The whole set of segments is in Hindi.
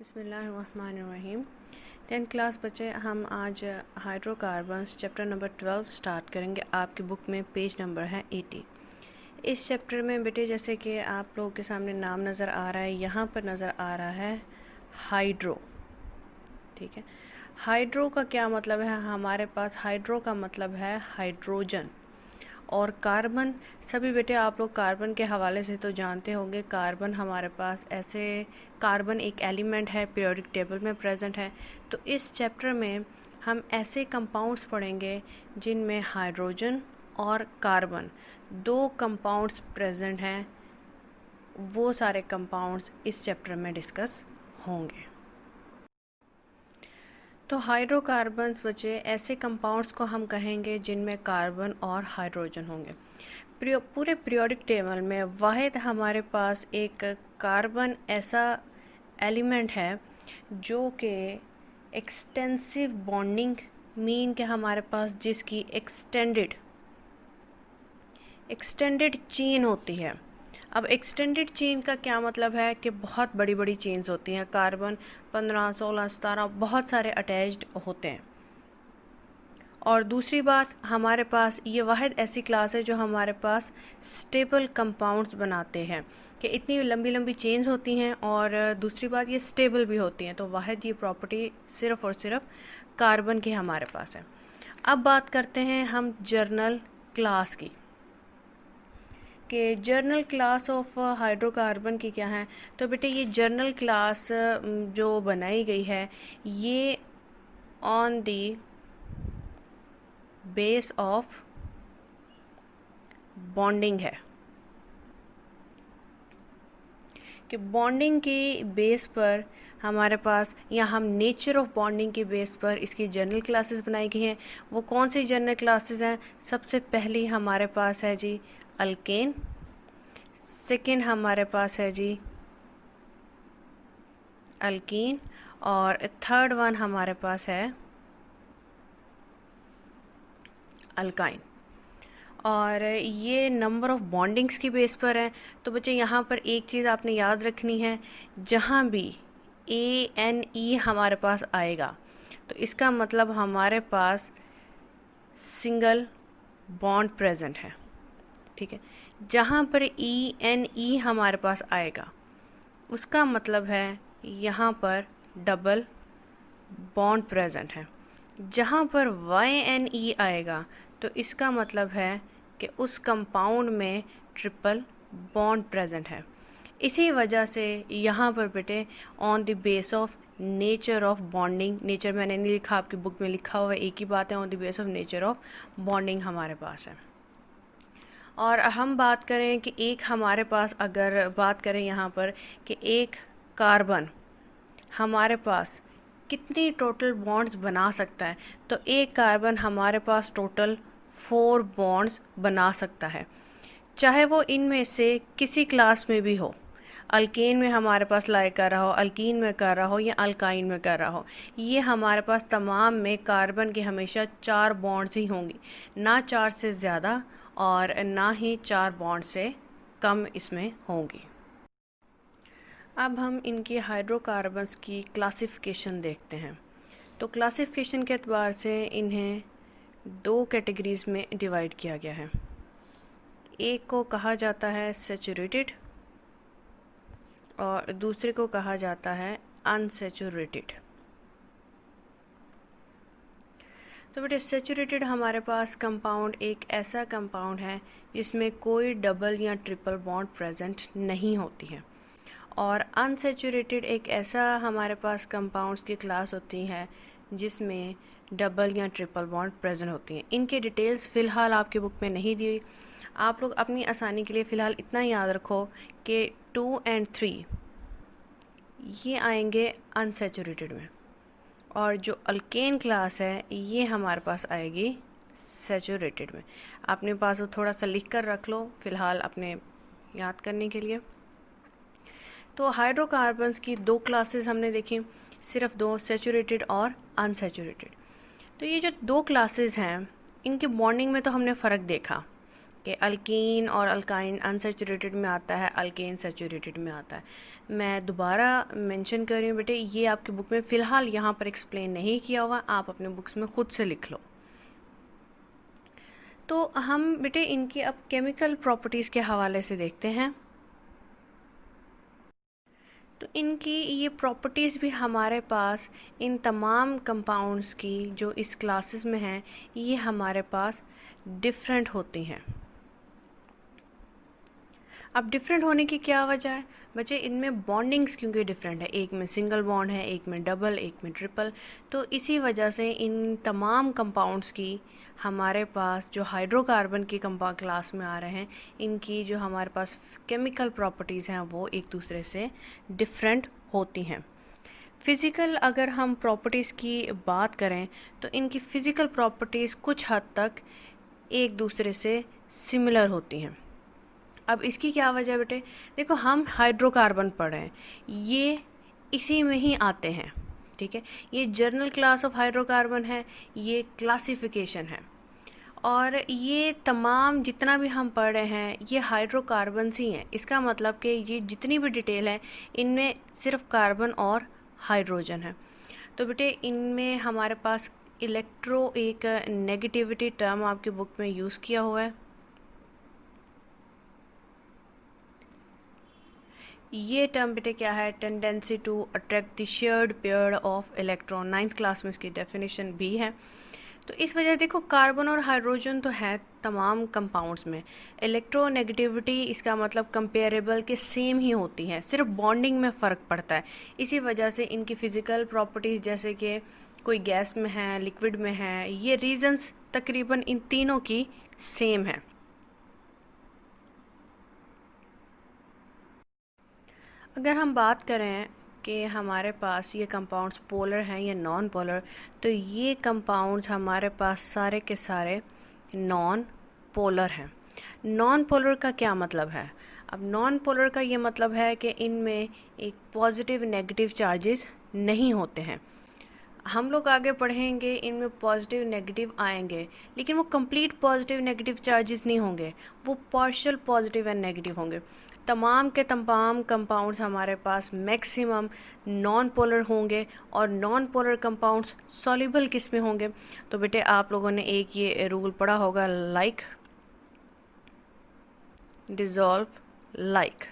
बिस्मिल्लाहिर्रहमानिर्रहीम। 10th क्लास बच्चे, हम आज हाइड्रोकार्बन्स चैप्टर नंबर 12 स्टार्ट करेंगे। आपकी बुक में पेज नंबर है 80। इस चैप्टर में बेटे, जैसे कि आप लोगों के सामने नाम नज़र आ रहा है, यहाँ पर नज़र आ रहा है हाइड्रो। ठीक है, हाइड्रो का क्या मतलब है? हमारे पास हाइड्रो का मतलब है हाइड्रोजन और कार्बन। सभी बेटे आप लोग कार्बन के हवाले से तो जानते होंगे, कार्बन हमारे पास ऐसे, कार्बन एक एलिमेंट है, पीरियोडिक टेबल में प्रेजेंट है। तो इस चैप्टर में हम ऐसे कंपाउंड्स पढ़ेंगे जिनमें हाइड्रोजन और कार्बन दो कंपाउंड्स प्रेजेंट हैं। वो सारे कंपाउंड्स इस चैप्टर में डिस्कस होंगे। तो हाइड्रोकार्बन्स बच्चे ऐसे कंपाउंड्स को हम कहेंगे जिनमें कार्बन और हाइड्रोजन होंगे। पूरे पीरियोडिक टेबल में वाहिद हमारे पास एक कार्बन ऐसा एलिमेंट है जो कि एक्सटेंसिव बॉन्डिंग मीन के हमारे पास जिसकी एक्सटेंडेड चेन होती है। अब एक्सटेंडेड चेन का क्या मतलब है कि बहुत बड़ी बड़ी चेन्स होती हैं। कार्बन 15, 16, 17 बहुत सारे अटैच्ड होते हैं। और दूसरी बात, हमारे पास ये वाहिद ऐसी क्लास है जो हमारे पास स्टेबल कंपाउंड्स बनाते हैं कि इतनी लंबी लंबी चेन्स होती हैं, और दूसरी बात ये स्टेबल भी होती हैं। तो वाहिद ये प्रॉपर्टी सिर्फ़ और सिर्फ कार्बन की हमारे पास है। अब बात करते हैं हम जर्नल क्लास की, कि जर्नल क्लास ऑफ हाइड्रोकार्बन की क्या है। तो बेटे ये जर्नल क्लास जो बनाई गई है ये on the base of bonding है, कि बॉन्डिंग की बेस पर हमारे पास, या हम नेचर ऑफ बॉन्डिंग की बेस पर इसकी जर्नल क्लासेस बनाई गई हैं। वो कौन सी जर्नल क्लासेस हैं? सबसे पहली हमारे पास है जी अल्केन, सेकेंड हमारे पास है जी अल्कीन, और थर्ड वन हमारे पास है अल्काइन। और ये नंबर ऑफ़ बॉन्डिंग्स की बेस पर है। तो बच्चे यहाँ पर एक चीज़ आपने याद रखनी है, जहाँ भी ANE हमारे पास आएगा तो इसका मतलब हमारे पास सिंगल बॉन्ड प्रेजेंट है। ठीक है, जहाँ पर ENE हमारे पास आएगा उसका मतलब है यहाँ पर डबल बॉन्ड प्रेजेंट है। जहाँ पर YNE आएगा तो इसका मतलब है कि उस कंपाउंड में ट्रिपल बॉन्ड प्रेजेंट है। इसी वजह से यहाँ पर बेटे on the base of nature of bonding, nature मैंने नहीं लिखा, आपकी बुक में लिखा हुआ है, एक ही बात है, on the base of nature of bonding हमारे पास है। और हम बात करें कि एक हमारे पास, अगर बात करें यहाँ पर कि एक कार्बन हमारे पास कितनी टोटल बॉन्ड्स बना सकता है, तो एक कार्बन हमारे पास टोटल 4 बॉन्ड्स बना सकता है, चाहे वो इनमें से किसी क्लास में भी हो। अल्केन में हमारे पास लाई कर रहा हो, अल्कीन में कर रहा हो, या अल्काइन में कर रहा हो, ये हमारे पास तमाम में कार्बन के हमेशा 4 बॉन्ड्स ही होंगी, ना 4 से ज़्यादा और ना ही 4 बॉन्ड से कम इसमें होंगी। अब हम इनकी हाइड्रोकार्बन्स की क्लासिफिकेशन देखते हैं। तो क्लासिफिकेशन के एतबार से इन्हें 2 कैटेगरीज़ में डिवाइड किया गया है। एक को कहा जाता है सैचुरेटेड और दूसरे को कहा जाता है अनसैचुरेटेड। तो बेटे सैचुरेटेड हमारे पास कंपाउंड एक ऐसा कंपाउंड है जिसमें कोई डबल या ट्रिपल बॉन्ड प्रेजेंट नहीं होती है, और अनसैचुरेटेड एक ऐसा हमारे पास कंपाउंड्स की क्लास होती है जिसमें डबल या ट्रिपल बॉन्ड प्रेजेंट होती हैं। इनके डिटेल्स फ़िलहाल आपकी बुक में नहीं दी। आप लोग अपनी आसानी के लिए फ़िलहाल इतना याद रखो कि 2 और 3 ये आएंगे अनसैचुरेटेड में, और जो अल्केन क्लास है ये हमारे पास आएगी सैचुरेटेड में। अपने पास वो थोड़ा सा लिख कर रख लो फ़िलहाल अपने याद करने के लिए। तो हाइड्रोकार्बन्स की 2 क्लासेस हमने देखी, सिर्फ 2, सैचुरेटेड और अनसैचुरेटेड। तो ये जो 2 क्लासेस हैं इनके बॉन्डिंग में तो हमने फ़र्क देखा कि अल्कीन और अल्काइन अनसैचुरेटेड में आता है, अल्केन सैचुरेटेड में आता है। मैं दोबारा मेंशन कर रही हूँ बेटे, ये आपकी बुक में फ़िलहाल यहाँ पर एक्सप्लेन नहीं किया हुआ, आप अपने बुक्स में ख़ुद से लिख लो। तो हम बेटे इनकी अब केमिकल प्रॉपर्टीज़ के हवाले से देखते हैं। तो इनकी ये प्रॉपर्टीज़ भी हमारे पास इन तमाम कंपाउंड्स की जो इस क्लासेस में हैं, ये हमारे पास डिफरेंट होती हैं। अब डिफरेंट होने की क्या वजह है बच्चे? इनमें बॉन्डिंग्स क्योंकि डिफरेंट है, एक में सिंगल बॉन्ड है, एक में डबल, एक में ट्रिपल। तो इसी वजह से इन तमाम कंपाउंड्स की हमारे पास जो हाइड्रोकार्बन की कंपाउंड क्लास में आ रहे हैं, इनकी जो हमारे पास केमिकल प्रॉपर्टीज़ हैं वो एक दूसरे से डिफरेंट होती हैं। फ़िज़िकल अगर हम प्रॉपर्टीज़ की बात करें तो इनकी फ़िज़िकल प्रॉपर्टीज़ कुछ हद तक एक दूसरे से सिमिलर होती हैं। अब इसकी क्या वजह है बेटे? देखो, हम हाइड्रोकार्बन पढ़ रहे हैं, ये इसी में ही आते हैं, ठीक है। ये जर्नल क्लास ऑफ हाइड्रोकार्बन है, ये क्लासिफिकेशन है, और ये तमाम जितना भी हम पढ़ रहे हैं ये हाइड्रोकार्बन्स ही हैं। इसका मतलब कि ये जितनी भी डिटेल है इनमें सिर्फ कार्बन और हाइड्रोजन है। तो बेटे इनमें हमारे पास इलेक्ट्रो एक नेगेटिविटी टर्म आपकी बुक में यूज़ किया हुआ है। ये टर्म बेटे क्या है? Tendency to attract the shared pair of electron. 9th class में इसकी डेफिनेशन भी है। तो इस वजह से देखो, कार्बन और हाइड्रोजन तो है तमाम कंपाउंड्स में, इलेक्ट्रोनेगेटिविटी इसका मतलब कंपेरेबल के सेम ही होती है, सिर्फ बॉन्डिंग में फ़र्क पड़ता है। इसी वजह से इनकी फ़िज़िकल प्रॉपर्टीज़ जैसे कि कोई गैस में है, लिक्विड में है, ये रीजंस तकरीबन इन तीनों की सेम है। अगर हम बात करें कि हमारे पास ये कंपाउंड्स पोलर हैं या नॉन पोलर, तो ये कंपाउंड्स हमारे पास सारे के सारे नॉन पोलर हैं। नॉन पोलर का क्या मतलब है? अब नॉन पोलर का ये मतलब है कि इनमें एक पॉजिटिव नेगेटिव चार्जेस नहीं होते हैं। हम लोग आगे पढ़ेंगे इनमें पॉजिटिव नेगेटिव आएंगे, लेकिन वो कंप्लीट पॉजिटिव नेगेटिव चार्जेस नहीं होंगे, वो पार्शियल पॉजिटिव एंड नेगेटिव होंगे। तमाम के तमाम कंपाउंड्स हमारे पास मैक्सिमम नॉन पोलर होंगे, और नॉन पोलर कंपाउंड्स सॉल्युबल किस में होंगे? तो बेटे आप लोगों ने एक ये रूल पढ़ा होगा, लाइक डिज़ोल्व लाइक।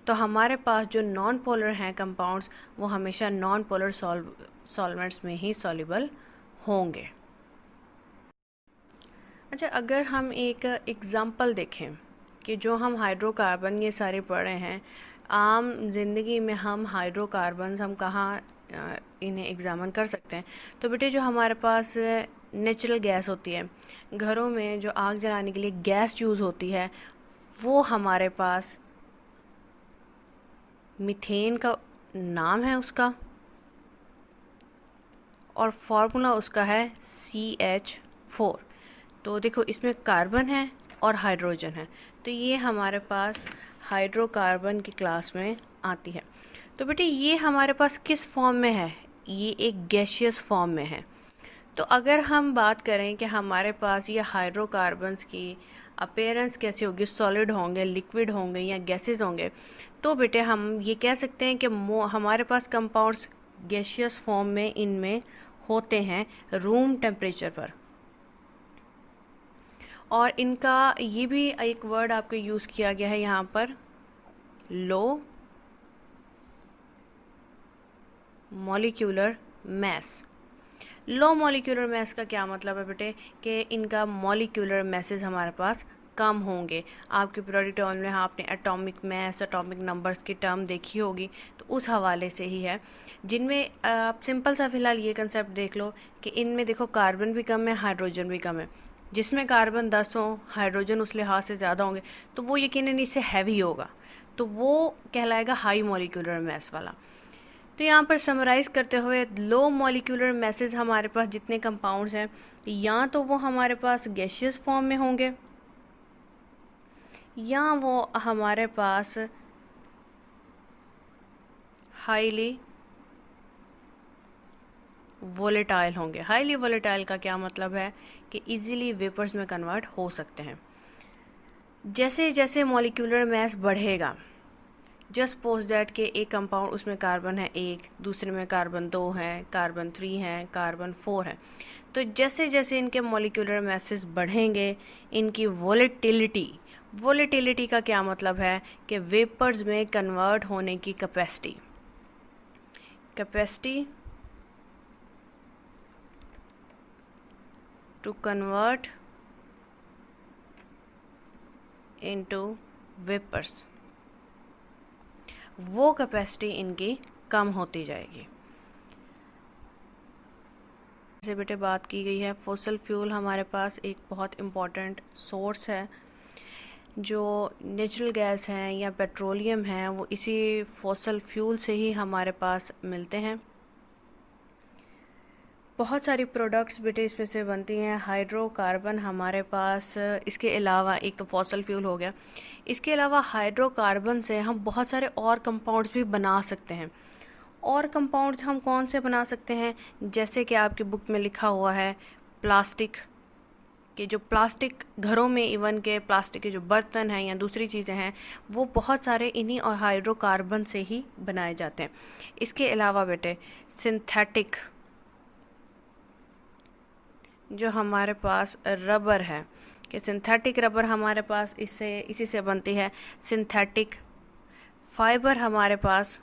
तो हमारे पास जो नॉन पोलर हैं कंपाउंड्स, वो हमेशा नॉन पोलर सॉल्वेंट्स में ही सॉल्युबल होंगे। अच्छा, अगर हम एक एग्ज़ाम्पल देखें कि जो हम हाइड्रोकार्बन ये सारे पढ़े हैं, आम ज़िंदगी में हम हाइड्रोकार्बन्स हम कहाँ इन्हें एग्ज़ामिन कर सकते हैं? तो बेटे जो हमारे पास नेचुरल गैस होती है, घरों में जो आग जलाने के लिए गैस यूज़ होती है, वो हमारे पास मीथेन का नाम है उसका, और फॉर्मूला उसका है CH4। तो देखो इसमें कार्बन है और हाइड्रोजन है, तो ये हमारे पास हाइड्रोकार्बन की क्लास में आती है। तो बेटे ये हमारे पास किस फॉर्म में है? ये एक गैशियस फॉर्म में है। तो अगर हम बात करें कि हमारे पास ये हाइड्रोकार्बन्स की अपीयरेंस कैसी होगी, सॉलिड होंगे, लिक्विड होंगे या गैसेस होंगे, तो बेटे हम ये कह सकते हैं कि हमारे पास कंपाउंड्स गैशियस फॉर्म में इनमें होते हैं रूम टेम्परेचर पर। और इनका ये भी एक वर्ड आपको यूज़ किया गया है यहाँ पर, low molecular mass. Low molecular mass का क्या मतलब है बेटे? कि इनका मॉलिक्यूलर मैसेज हमारे पास कम होंगे। आपके पीरियोडिक टेबल में आपने एटॉमिक मैस, एटॉमिक नंबर्स की टर्म देखी होगी, तो उस हवाले से ही है, जिनमें आप सिंपल सा फ़िलहाल ये कंसेप्ट देख लो कि इनमें देखो कार्बन भी कम है, हाइड्रोजन भी कम है। जिसमें कार्बन 10 हो, हाइड्रोजन उस लिहाज से ज़्यादा होंगे, तो वो यकीनन इससे हैवी होगा, तो वो कहलाएगा हाई मॉलिक्यूलर मैस वाला। तो यहाँ पर समराइज़ करते हुए, लो मॉलिक्यूलर मैसेज हमारे पास जितने कंपाउंड्स हैं, या तो वो हमारे पास गैशियस फॉर्म में होंगे, या वो हमारे पास हाईली वोलेटाइल होंगे। हाईली वोलेटाइल का क्या मतलब है कि इजीली वेपर्स में कन्वर्ट हो सकते हैं। जैसे जैसे मॉलिक्यूलर मास बढ़ेगा, जस्ट सपोज दैट कि एक कंपाउंड उसमें कार्बन है 1, दूसरे में कार्बन 2 है, कार्बन 3 है, कार्बन 4 है, तो जैसे जैसे इनके मॉलिक्यूलर मासेस बढ़ेंगे, इनकी वोलेटिलिटी का क्या मतलब है कि वेपर्स में कन्वर्ट होने की capacity to convert into vapours, वो कैपेसिटी इनकी कम होती जाएगी। जैसे बेटे बात की गई है, फॉसिल फ्यूल हमारे पास एक बहुत इम्पॉर्टेंट सोर्स है। जो नेचुरल गैस हैं या पेट्रोलियम हैं वो इसी फॉसिल फ्यूल से ही हमारे पास मिलते हैं। बहुत सारी प्रोडक्ट्स बेटे इसमें से बनती हैं। हाइड्रोकार्बन हमारे पास, इसके अलावा एक तो फॉसिल फ्यूल हो गया, इसके अलावा हाइड्रोकार्बन से हम बहुत सारे और कंपाउंड्स भी बना सकते हैं। और कंपाउंड्स हम कौन से बना सकते हैं, जैसे कि आपकी बुक में लिखा हुआ है प्लास्टिक के, जो प्लास्टिक घरों में इवन के प्लास्टिक के जो बर्तन हैं या दूसरी चीज़ें हैं वो बहुत सारे इन्हीं और हाइड्रोकार्बन से ही बनाए जाते हैं। इसके अलावा बेटे सिंथेटिक जो हमारे पास रबर है, कि सिंथेटिक रबर हमारे पास इसी से बनती है। सिंथेटिक फाइबर हमारे पास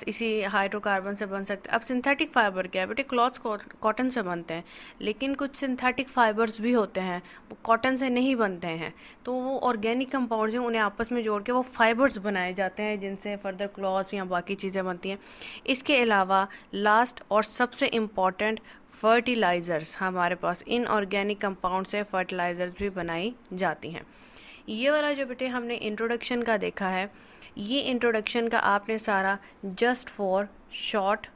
इसी हाइड्रोकार्बन से बन सकते हैं। अब सिंथेटिक फाइबर क्या है बेटे, क्लॉथ्स कॉटन से बनते हैं, लेकिन कुछ सिंथेटिक फाइबर्स भी होते हैं वो कॉटन से नहीं बनते हैं, तो वो ऑर्गेनिक कंपाउंड्स हैं, उन्हें आपस में जोड़ के वो फाइबर्स बनाए जाते हैं जिनसे फर्दर क्लॉथ्स या बाकी चीज़ें बनती हैं। इसके अलावा लास्ट और सबसे इम्पॉर्टेंट फर्टिलाइज़र्स, हमारे पास इनऑर्गेनिक कंपाउंड से फर्टिलाइज़र्स भी बनाई जाती हैं। ये वाला जो बेटे हमने इंट्रोडक्शन का देखा है, ये इंट्रोडक्शन का आपने सारा जस्ट फॉर शॉर्ट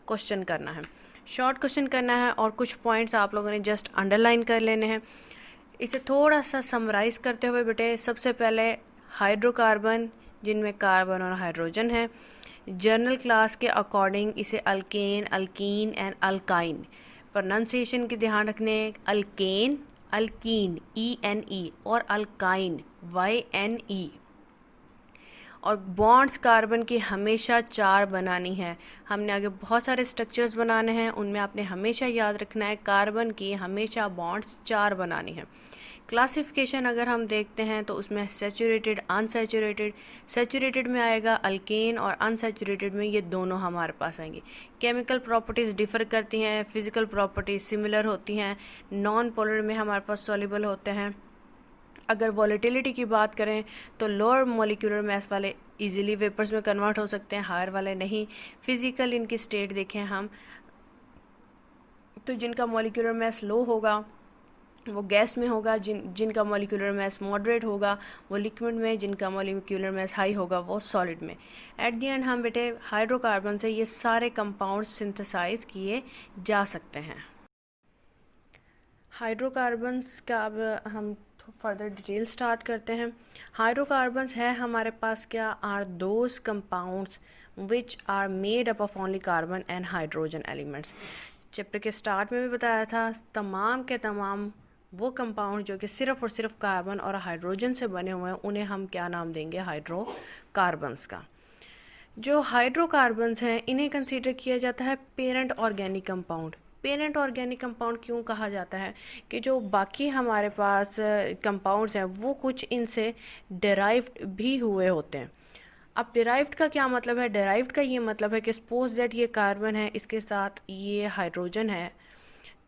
क्वेश्चन करना है और कुछ पॉइंट्स आप लोगों ने जस्ट अंडरलाइन कर लेने हैं। इसे थोड़ा सा समराइज करते हुए बेटे, सबसे पहले हाइड्रोकार्बन जिनमें कार्बन और हाइड्रोजन है, जर्नल क्लास के अकॉर्डिंग इसे alkane, alkyne and alkyne, pronunciation के ध्यान रखने, अल्केन, अल्कीन ENE और अल्काइन YNE। और बॉन्ड्स कार्बन की हमेशा 4 बनानी है। हमने आगे बहुत सारे स्ट्रक्चर्स बनाने हैं, उनमें आपने हमेशा याद रखना है कार्बन की हमेशा बॉन्ड्स 4 बनानी है। क्लासिफिकेशन अगर हम देखते हैं तो उसमें सैचुरेटेड, अनसैचुरेटेड, सैचुरेटेड में आएगा अल्केन और अनसैचुरेटेड में ये दोनों हमारे पास आएंगे। केमिकल प्रॉपर्टीज़ डिफ़र करती हैं, फिजिकल प्रॉपर्टीज़ सिमिलर होती हैं। नॉन पोलर में हमारे पास सॉल्युबल होते हैं। अगर वॉलेटिलिटी की बात करें तो लोअर मॉलिक्यूलर मास वाले इजीली वेपर्स में कन्वर्ट हो सकते हैं, हायर वाले नहीं। फिजिकल इनकी स्टेट देखें हम तो जिनका मॉलिक्यूलर मास लो होगा वो गैस में होगा, जिनका मॉलिक्यूलर मास मॉडरेट होगा वो लिक्विड में, जिनका मॉलिक्यूलर मास हाई होगा वो सॉलिड में। एट दी एंड हम बेटे हाइड्रोकार्बन से ये सारे कंपाउंड सिंथेसाइज किए जा सकते हैं। हाइड्रोकार्बन्स का अब हम फर्दर डिटेल स्टार्ट करते हैं। हाइड्रोकार्बन्स है हमारे पास क्या, are those compounds which are made up of only carbon and hydrogen elements. Chapter के स्टार्ट में भी बताया था, तमाम के तमाम वो कंपाउंड जो कि सिर्फ और सिर्फ कार्बन और हाइड्रोजन से बने हुए हैं उन्हें हम क्या नाम देंगे, हाइड्रोकार्बन्स का। जो हाइड्रोकार्बन्स हैं इन्हें कंसीडर किया जाता है parent organic compound. Parent organic compound क्यों कहा जाता है कि जो बाकी हमारे पास कंपाउंड्स हैं वो कुछ इनसे डेराइव्ड भी हुए होते हैं। अब डेराइव्ड का क्या मतलब है, डेराइव्ड का ये मतलब है कि सपोज दैट ये कार्बन है, इसके साथ ये हाइड्रोजन है,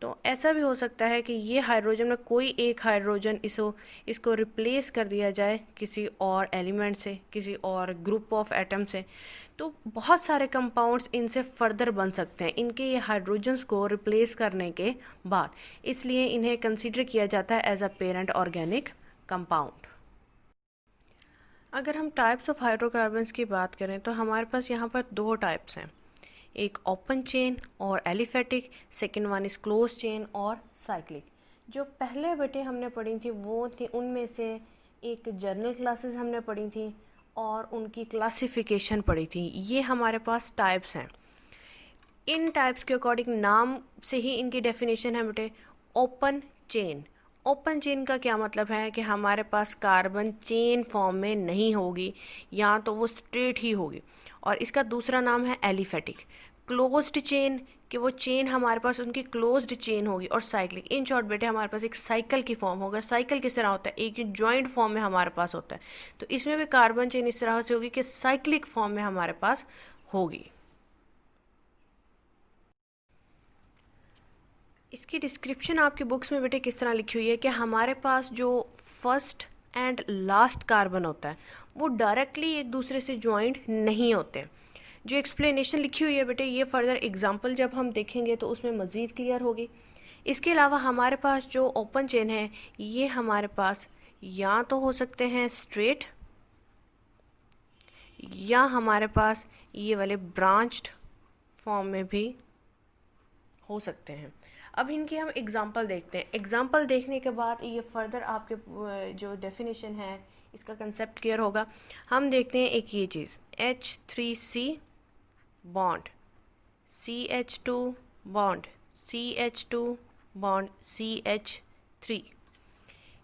तो ऐसा भी हो सकता है कि ये हाइड्रोजन में कोई एक हाइड्रोजन इसको रिप्लेस कर दिया जाए किसी और एलिमेंट से, किसी और ग्रुप ऑफ एटम से, तो बहुत सारे कंपाउंड्स इनसे फर्दर बन सकते हैं इनके ये हाइड्रोजन्स को रिप्लेस करने के बाद, इसलिए इन्हें कंसीडर किया जाता है as a parent organic compound. अगर हम टाइप्स ऑफ हाइड्रोकार्बन्स की बात करें तो हमारे पास यहाँ पर 2 टाइप्स हैं, एक ओपन चेन और aliphatic, second one is close chain और साइक्लिक। जो पहले बेटे हमने पढ़ी थी वो थी, उनमें से एक जर्नल क्लासेस हमने पढ़ी थी और उनकी क्लासिफिकेशन पढ़ी थी। ये हमारे पास टाइप्स हैं। इन टाइप्स के अकॉर्डिंग नाम से ही इनकी डेफिनेशन है बेटे ओपन चेन। ओपन चेन का क्या मतलब है कि हमारे पास कार्बन चेन फॉर्म में नहीं होगी, या तो वो स्ट्रेट ही होगी। और इसका दूसरा नाम है एलिफेटिक। क्लोज्ड चेन, कि वो चेन हमारे पास उनकी क्लोज्ड चेन होगी। और साइक्लिक, इन शॉर्ट बेटे हमारे पास एक साइकिल की फॉर्म होगा। साइकिल किस तरह होता है, एक जॉइंट फॉर्म में हमारे पास होता है, तो इसमें भी कार्बन चेन इस तरह से होगी कि साइक्लिक फॉर्म में हमारे पास होगी। इसकी डिस्क्रिप्शन आपकी बुक्स में बेटे किस तरह लिखी हुई है कि हमारे पास जो फर्स्ट एंड लास्ट कार्बन होता है वो डायरेक्टली एक दूसरे से ज्वाइंट नहीं होते। जो एक्सप्लेनेशन लिखी हुई है बेटे ये फर्दर एग्जांपल जब हम देखेंगे तो उसमें मज़ीद क्लियर होगी। इसके अलावा हमारे पास जो ओपन चेन है ये हमारे पास या तो हो सकते हैं स्ट्रेट, या हमारे पास ये वाले ब्रांच्ड फॉर्म में भी हो सकते हैं। अब इनकी हम एग्जांपल देखते हैं। एग्जांपल देखने के बाद ये फर्दर आपके जो डेफिनेशन है इसका कंसेप्ट क्लियर होगा। हम देखते हैं एक ये चीज़ H3C bond CH2 bond CH2 bond CH3,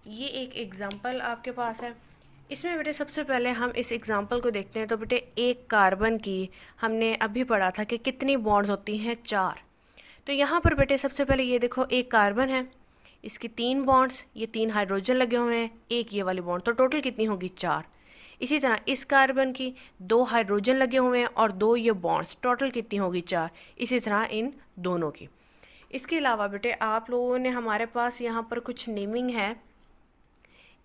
ये एक एग्जांपल आपके पास है। इसमें बेटे सबसे पहले हम इस एग्जांपल को देखते हैं। तो बेटे एक कार्बन की हमने अभी पढ़ा था कि कितनी बॉन्ड्स होती हैं, 4। तो यहाँ पर बेटे सबसे पहले ये देखो एक कार्बन है, इसकी 3 बॉन्ड्स, ये 3 हाइड्रोजन लगे हुए हैं, एक ये वाली बॉन्ड, तो टोटल कितनी होगी 4। इसी तरह इस कार्बन की 2 हाइड्रोजन लगे हुए हैं और 2 ये बॉन्ड्स, टोटल कितनी होगी 4। इसी तरह इन दोनों की। इसके अलावा बेटे आप लोगों ने हमारे पास यहाँ पर कुछ नेमिंग है।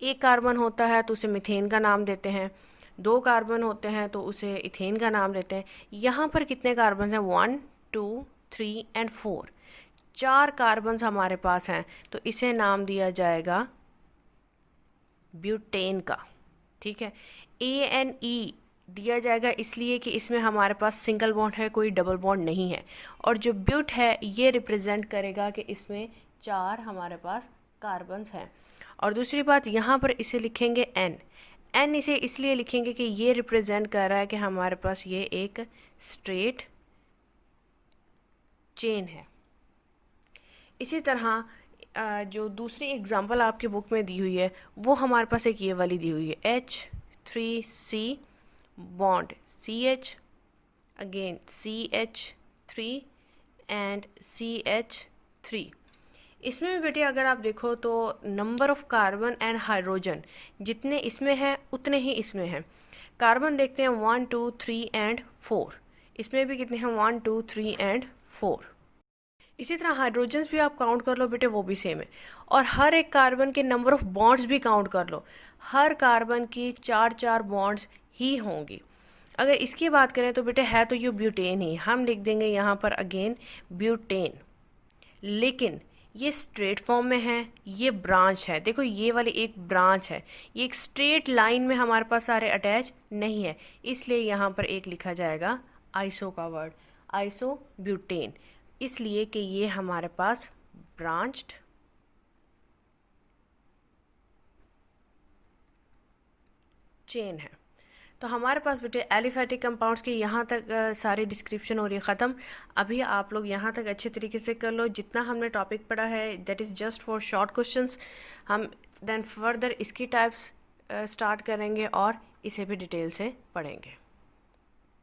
एक कार्बन होता है तो उसे मीथेन का नाम देते हैं, 2 कार्बन होते हैं तो उसे इथेन का नाम देते हैं। यहाँ पर कितने कार्बन हैं, 1 2 3 एंड 4, 4 कार्बन्स हमारे पास हैं, तो इसे नाम दिया जाएगा ब्यूटेन का। ठीक है, ANE दिया जाएगा इसलिए कि इसमें हमारे पास सिंगल बॉन्ड है, कोई डबल बॉन्ड नहीं है। और जो ब्यूट है ये रिप्रेजेंट करेगा कि इसमें 4 हमारे पास कार्बन्स हैं। और दूसरी बात यहाँ पर इसे लिखेंगे N इसे इसलिए लिखेंगे कि ये रिप्रेजेंट कर रहा है कि हमारे पास ये एक स्ट्रेट चेन है। इसी तरह जो दूसरी एग्जांपल आपकी बुक में दी हुई है वो हमारे पास एक ये वाली दी हुई है H3C bond CH again CH3 and CH3। इसमें भी बेटे अगर आप देखो तो number of carbon and hydrogen जितने इसमें हैं उतने ही इसमें हैं। कार्बन देखते हैं 1 2 3 एंड 4, इसमें भी कितने हैं 1 2 3 एंड 4। इसी तरह हाइड्रोजन्स भी आप काउंट कर लो बेटे, वो भी सेम है। और हर एक कार्बन के नंबर ऑफ बॉन्ड्स भी काउंट कर लो, हर कार्बन की 4 बॉन्ड्स ही होंगी। अगर इसकी बात करें तो बेटे है तो ये ब्यूटेन ही, हम लिख देंगे यहाँ पर अगेन ब्यूटेन, लेकिन ये स्ट्रेट फॉर्म में है, ये ब्रांच है। देखो ये वाली एक ब्रांच है, ये एक स्ट्रेट लाइन में हमारे पास सारे अटैच नहीं है, इसलिए यहाँ पर एक लिखा जाएगा आइसो का वर्ड, आइसो ब्यूटेन, इसलिए कि ये हमारे पास ब्रांच्ड चेन है। तो हमारे पास बेटे एलिफेटिक कंपाउंड्स की यहाँ तक सारी डिस्क्रिप्शन हो रही है ख़त्म। अभी आप लोग यहाँ तक अच्छे तरीके से कर लो। जितना हमने टॉपिक पढ़ा है that is just for short questions. हम देन फर्दर इसकी टाइप्स स्टार्ट करेंगे और इसे भी डिटेल से पढ़ेंगे।